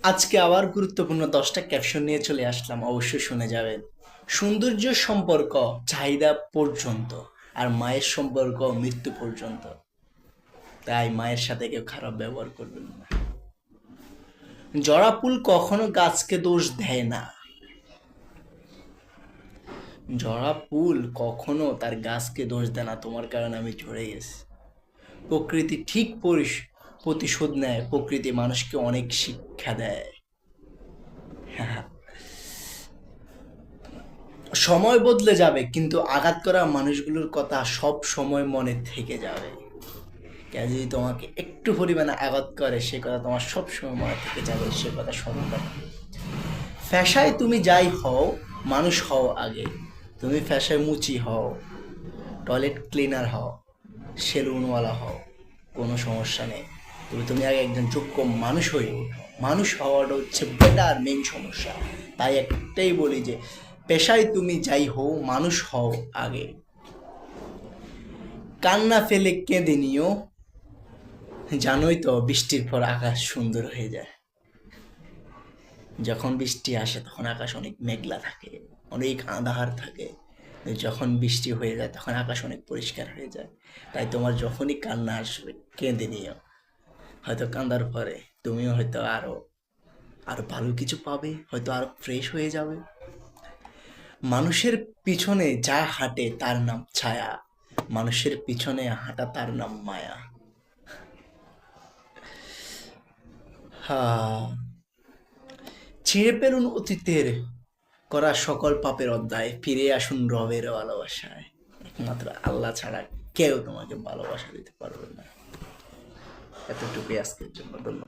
আজকে আবার গুরুত্বপূর্ণ 10টা ক্যাপশন নিয়ে চলে আসলাম, অবশ্যই শুনে যাবেন। সৌন্দর্য সম্পর্ক চাহিদা পর্যন্ত, আর মায়ের সম্পর্ক মৃত্যু পর্যন্ত। তাই মায়ের সাথে কেউ খারাপ ব্যবহার করবেন না। জড়া ফুল কখনো গাছকে দোষ দেয় না। জড়া ফুল কখনো তার গাছকে দোষ দেয় না, তোমার কারণে আমি ঝরে গেছি। প্রকৃতি ঠিক প্রতিশোধ নেয়, প্রকৃতি মানুষকে অনেক শিক্ষা দেয়। সময় বদলে যাবে, কিন্তু আঘাত করা মানুষগুলোর কথা সব সময় মনে থেকে যাবে। কেউ যদি তোমাকে একটু পরিমাণে আঘাত করে, সে কথা তোমার সব সময় মনে থেকে যাবে, সে কথা স্মরণ রাখবে। ফ্যাশায় তুমি যাই হও, মানুষ হও আগে। তুমি ফ্যাশায় মুচি হও, টয়লেট ক্লিনার হও, সেলুনওয়ালা হও, কোনো সমস্যা নেই। তুমি আগে একজন যোগ্য মানুষ হয়ে ওঠো। মানুষ হওয়াটা হচ্ছে বেটার মেইন সমস্যা। তাই একটাই বলি যে পেশায় তুমি যাই হও, মানুষ হও আগে। কান্না ফেলে কেঁদে নিও, জানোই তো বৃষ্টির পর আকাশ সুন্দর হয়ে যায়। যখন বৃষ্টি আসে তখন আকাশ অনেক মেঘলা থাকে, অনেক আঁধার থাকে। যখন বৃষ্টি হয়ে যায় তখন আকাশ অনেক পরিষ্কার হয়ে যায়। তাই তোমার যখনই কান্না আসবে, কেঁদে নিও। হয়তো কান্দার পরে তুমিও হয়তো আরো আরো ভালো কিছু পাবে, হয়তো আরো ফ্রেশ হয়ে যাবে। মানুষের পিছনে যা হাঁটে তার নাম ছায়া, মানুষের পিছনে হাঁটা তার নাম মায়া। হা, ছিঁড়ে ফেলুন অতীতের করা সকল পাপের অধ্যায়, ফিরে আসুন রবের ভালোবাসায়। একমাত্র আল্লাহ ছাড়া কেউ তোমাকে ভালোবাসা দিতে পারবে না। এতটুকুই আজকের জন্য, ধন্যবাদ।